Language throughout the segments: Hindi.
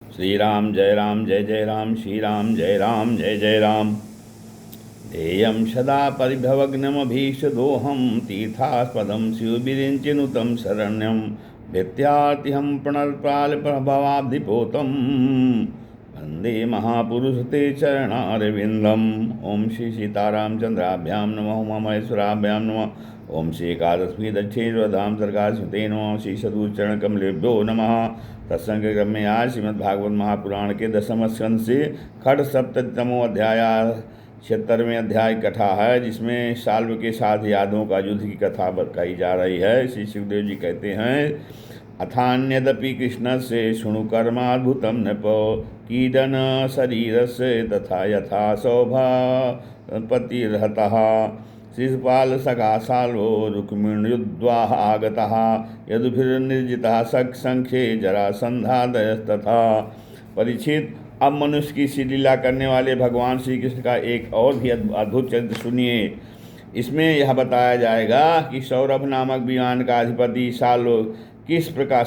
श्री राम जय जय राम, श्री राम जय राम। ध्येयं सदा परिभवग्नमभीष्टदोहं तीर्थास्पदं शिवविरिञ्चिनुतं शरण्यं भित्यार्तिहं प्रणतप्रालप्रभवाब्धिपोतं वन्दे महापुरुष ते चरणारविन्दम्। ओं श्री सीतारामचन्द्राभ्यां नमः, उमामहेश्वराभ्यां नमः। ओं श्री एकादशी दक्षिणधाम सरकार नमः। श्री सदुचरणकमलेभ्यो नमः। तत्संक्रमे आज श्रीमद्भागवत महापुराण के 10वें स्कंद से खट सप्तमो अध्याय 76वें अध्याय कथा है, जिसमें साल्व के साथ यादवों का युद्ध की कथा बताई जा रही है। श्री सुखदेव जी कहते हैं, अथान्यदपि कृष्ण से शुणु कर्माद्भुतम नृप कीडन शरीर से तथा यथा सौभापतिर्हतः शिशुपाल सखा साल्वो रुक्मिण्युद्वा आगतः यदुभिर्निर्जितः संख्ये जरासंधादयस्तथा। परीक्षित, अब मनुष्य की सी लीला करने वाले भगवान श्री कृष्ण का एक और भी अद्भुत चरित्र सुनिए। इसमें यह बताया जाएगा कि सौरभ नामक विमान का अधिपति साल्व किस प्रकार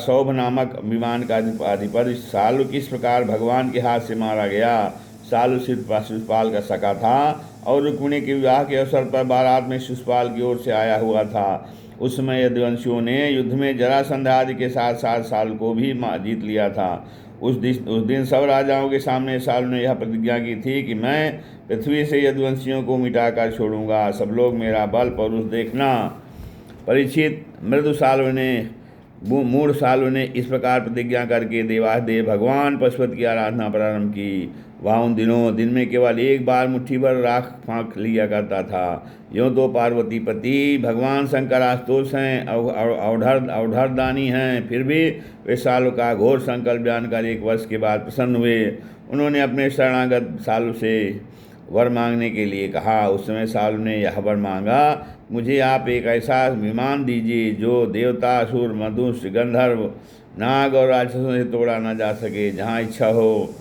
साल्व किस प्रकार भगवान के हाथ से मारा गया। साल्व शिशुपाल का सखा था और रुक्मिणी के विवाह के अवसर पर बारात में शिशुपाल की ओर से आया हुआ था। उस समय यदुवंशियों ने युद्ध में जरासंध आदि के साथ साथ साल्व को भी जीत लिया था। उस दिन सब राजाओं के सामने साल्व ने यह प्रतिज्ञा की थी कि मैं पृथ्वी से यदुवंशियों को मिटाकर छोड़ूंगा, सब लोग मेरा बल पौरुष देखना। परीक्षित, मूढ़ साल्व ने इस प्रकार प्रतिज्ञा करके देवाधिदेव भगवान पशुपति की आराधना प्रारंभ की। वह उन दिनों दिन में केवल एक बार मुट्ठी भर राख फाँक लिया करता था। यूँ तो पार्वती पति भगवान शंकर आस्तोष हैं, अवधरदानी हैं, फिर भी वे साल्व का घोर संकल्प जानकर 1 वर्ष के बाद प्रसन्न हुए। उन्होंने अपने शरणागत साल्व से वर मांगने के लिए कहा। उस समय साल्व ने यह वर मांगा, मुझे आप एक ऐसा विमान दीजिए जो देवता, असुर, मनुष्य, गंधर्व, नाग और राक्षसों से तोड़ा न जा सके। जहाँ इच्छा हो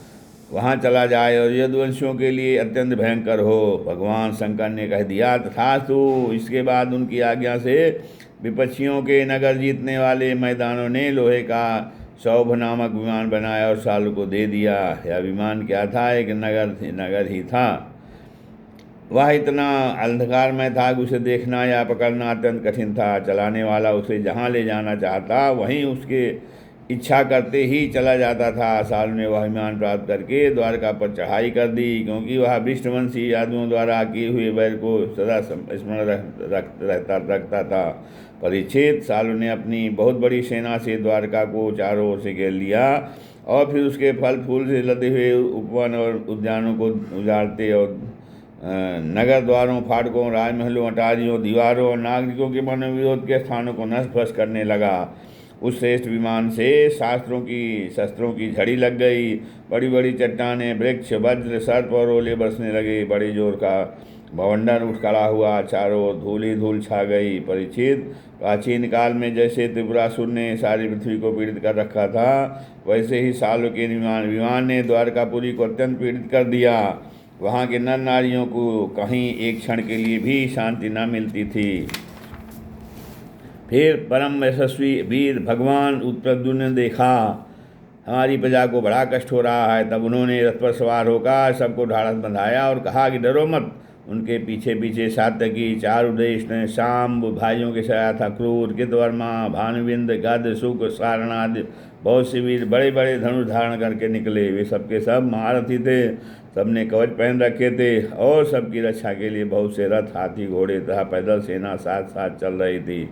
वहाँ चला जाए और यदुवंशियों के लिए अत्यंत भयंकर हो। भगवान शंकर ने कह दिया, तथास्तु। इसके बाद उनकी आज्ञा से विपक्षियों के नगर जीतने वाले मैदानों ने लोहे का सौभ नामक विमान बनाया और साल्व को दे दिया। यह विमान क्या था? एक नगर ही था। वह इतना अंधकार में था कि उसे देखना या पकड़ना अत्यंत कठिन था। चलाने वाला उसे जहाँ ले जाना चाहता वहीं उसके इच्छा करते ही चला जाता था। साल्व ने वह विमान प्राप्त करके द्वारका पर चढ़ाई कर दी, क्योंकि वह विष्णुवंशी यादवों द्वारा किए हुए वैर को सदा स्मरण रखता था। परीक्षित, साल्व ने अपनी बहुत बड़ी सेना से द्वारका को चारों ओर से घेर लिया और फिर उसके फल फूल से लदे हुए उपवन और उद्यानों को उजाड़ते और नगर द्वारों, फाटकों, राजमहलों, अटारियों, दीवारों और नागरिकों के मनोविरोध के स्थानों को नष्ट भ्रष्ट करने लगा। उस श्रेष्ठ विमान से शस्त्रों की झड़ी लग गई। बड़ी बड़ी चट्टानें, वृक्ष, वज्र, सर्प और ओले बरसने लगे। बड़े जोर का भवंडर उठ खड़ा हुआ, चारों ओर धूल ही धूल छा गई। परीक्षित, प्राचीन काल में जैसे त्रिपुरासुर ने सारी पृथ्वी को पीड़ित कर रखा था, वैसे ही साल्व के विमान ने द्वारकापुरी को अत्यंत पीड़ित कर दिया। वहाँ के नर नारियों को कहीं एक क्षण के लिए भी शांति न मिलती थी। फिर परम यशस्वी वीर भगवान उत्प्रद्युम्न ने देखा हमारी प्रजा को बड़ा कष्ट हो रहा है। तब उन्होंने रथ पर सवार होकर सबको ढाढ़स बंधाया और कहा कि डरो मत। उनके पीछे पीछे सात्यकी, चारुदेश, शाम्ब भाइयों के साथ था, क्रूर, कृतवर्मा, भानुबिंद, गद, सुख, सारणादि बहुत से वीर बड़े बड़े धनुष धारण करके निकले। वे सबके सब महारथी थे, सबने कवच पहन रखे थे और सबकी रक्षा के लिए बहुत से रथ, हाथी, घोड़े तथा पैदल सेना साथ साथ चल रही थी।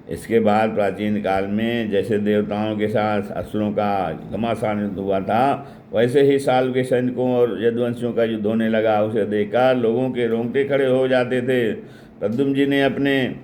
इसके बाद प्राचीन काल में जैसे देवताओं के साथ असुरों का घमासान युद्ध हुआ था, वैसे ही साल्व के सैनिकों और यदुवंशियों का युद्ध होने लगा। उसे देखकर लोगों के रोंगटे खड़े हो जाते थे। प्रद्युम्न जी ने अपने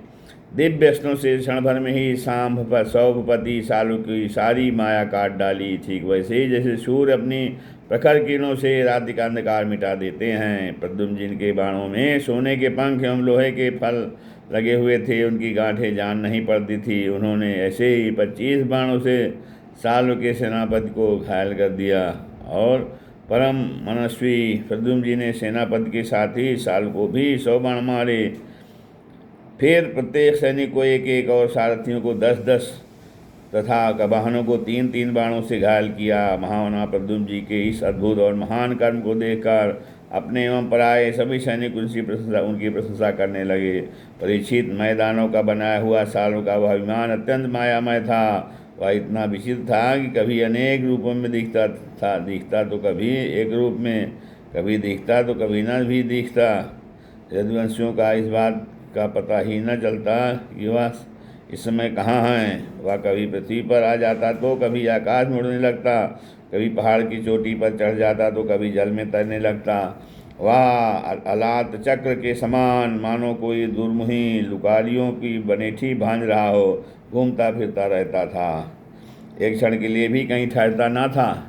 दिव्य अस्त्रों से क्षण भर में ही सौभपति साल्व की सारी माया काट डाली। ठीक वैसे ही जैसे सूर्य अपनी प्रखर किरणों से रात्रि का अंधकार मिटा देते हैं। प्रद्युम्न जी के बाणों में सोने के पंख एवं लोहे के फल लगे हुए थे, उनकी गांठें जान नहीं पड़ती थी। उन्होंने ऐसे ही 25 बाणों से साल्व के सेनापति को घायल कर दिया और परम मनस्वी प्रद्युम्न जी ने सेनापति के साथ ही साल्व को भी 100 बाण मारे। फिर प्रत्येक सैनिक को 1-1 और सारथियों को 10-10 तथा वाहनों को 3-3 बाणों से घायल किया। महामना प्रद्युम्न जी के इस अद्भुत और महान कर्म को देखकर अपने एवं पराये सभी सैनिक उनकी प्रशंसा करने लगे। परीक्षित, मैदानों का बनाया हुआ सालों का वह विमान अत्यंत मायामय था। वह इतना विचित्र था कि कभी अनेक रूपों में दिखता तो कभी एक रूप में, कभी दिखता तो कभी न भी दिखता। यदुवंशियों का इस बात का पता ही न चलता कि वह इस समय कहाँ हैं। वह कभी पृथ्वी पर आ जाता तो कभी आकाश में उड़ने लगता, कभी पहाड़ की चोटी पर चढ़ जाता तो कभी जल में तैरने लगता। वह अलात चक्र के समान मानो कोई दुर्मुही लुकारियों की बनेठी भांज रहा हो घूमता फिरता रहता था, एक क्षण के लिए भी कहीं ठहरता न था।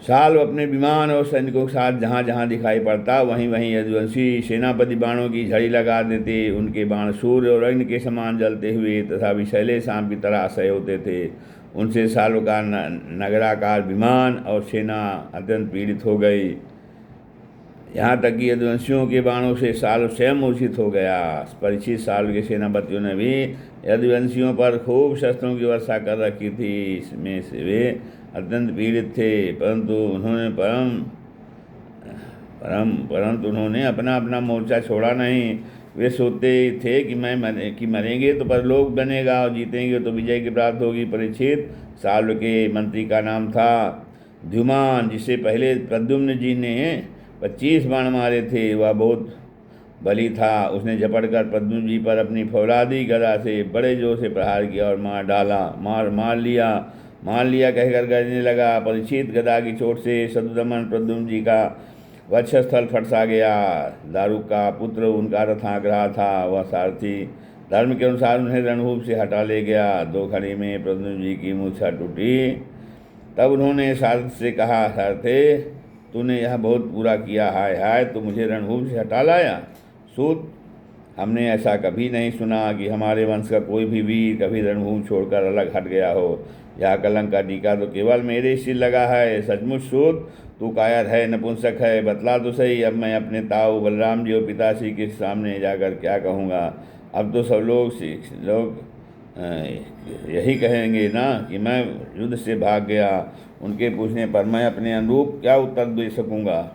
साल अपने विमान और सैनिकों के साथ जहाँ जहाँ दिखाई पड़ता वहीं वहीं यदुवंशी सेनापति बाणों की झड़ी लगा देते। उनके बाण सूर्य और अग्नि के समान जलते हुए तथा विषैले सांप की तरह असह्य होते थे। उनसे सालों का नगराकार विमान और सेना अत्यंत पीड़ित हो गई। यहाँ तक कि यदुवंशियों के बाणों से साल स्वयं मूर्छित हो गया। परीक्षित साल के सेनापतियों ने भी यदुवंशियों पर खूब शस्त्रों की वर्षा कर रखी थी। इसमें से वे अत्यंत पीड़ित थे, परंतु उन्होंने अपना अपना मोर्चा छोड़ा नहीं। वे सोचते थे कि मरेंगे तो परलोक बनेगा और जीतेंगे तो विजय की प्राप्त होगी। परीक्षित साल के मंत्री का नाम था द्युमान, जिसे पहले प्रद्युम्न जी ने 25 बाण मारे थे। वह बहुत बली था। उसने झपट कर प्रद्युम्न जी पर अपनी फौलादी गदा से बड़े जोर से प्रहार किया और मार लिया कहकर गरजने लगा। परीक्षित गदा की चोट से शत्रुदमन प्रद्युम्न जी का वक्षस्थल फट सा गया। दारुक का पुत्र उनका रथ हाँक रहा था। वह सारथी धर्म के अनुसार उन्हें रणभूमि से हटा ले गया। 2 घड़ी में प्रद्युम्न जी की मूर्छा टूटी। तब उन्होंने सारथी से कहा, सारथे, तूने यह बहुत बुरा किया। हाय हाय, तो मुझे रणभूमि से हटा लाया। सूत, हमने ऐसा कभी नहीं सुना कि हमारे वंश का कोई भी वीर कभी रणभूमि छोड़कर अलग हट गया हो। यह कलंक का टीका तो केवल मेरे सिर लगा है। सचमुच सूत, तू कायर है, नपुंसक है। बतला तो सही, अब मैं अपने ताऊ बलराम जी और पिताश्री के सामने जाकर क्या कहूँगा। अब तो सब लोग यही कहेंगे ना कि मैं युद्ध से भाग गया। उनके पूछने पर मैं अपने अनुरूप क्या उत्तर दे सकूँगा।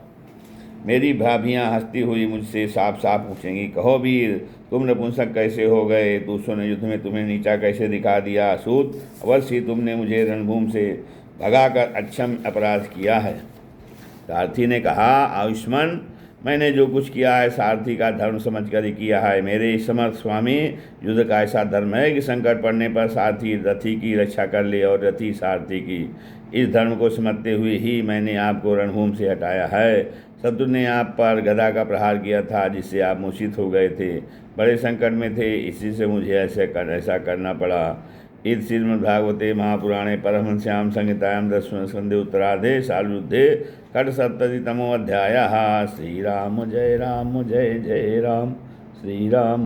मेरी भाभियाँ हंसती हुई मुझसे साफ साफ पूछेंगी, कहो वीर, तुम नपुंसक कैसे हो गए? दूसरों ने युद्ध में तुम्हें नीचा कैसे दिखा दिया? सूत, अवश्य तुमने मुझे रणभूमि से भगाकर अक्षम अपराध किया है। सारथी ने कहा, आयुष्मान, मैंने जो कुछ किया है सारथी का धर्म समझकर ही किया है। मेरे समर्थ स्वामी, युद्ध का ऐसा धर्म है कि संकट पड़ने पर सारथी रथी की रक्षा कर ले और रथी सारथी की। इस धर्म को समझते हुए ही मैंने आपको रणभूमि से हटाया है। शत्रु ने आप पर गदा का प्रहार किया था, जिससे आप मूर्छित हो गए थे, बड़े संकट में थे, इसी से मुझे ऐसा करना पड़ा। इस श्रीमद्भागवते महापुराणे परमहंस्यां संहितायां 10वें स्कंधे उत्तरार्धे शाल्युद्धे षट्सप्ततितमोऽध्यायः। श्रीराम जय राम, जय जय राम, श्रीराम।